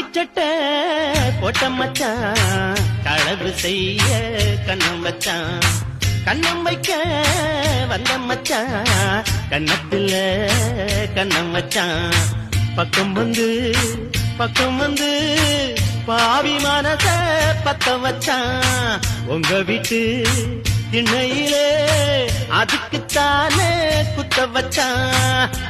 காக்கி சட்டை போட்ட மச்சான் களவு செய்ய கண்ணம் வச்சான் கண்ணம் வைக்க வந்த மச்சான் கண்ணத்துல கண்ணம் வச்சான் பக்கம் வந்து பாவி மனச பத்த வச்சான் உங்க வீட்டு திண்ணையிலே அதுக்குத்தானே குத்த வச்சான்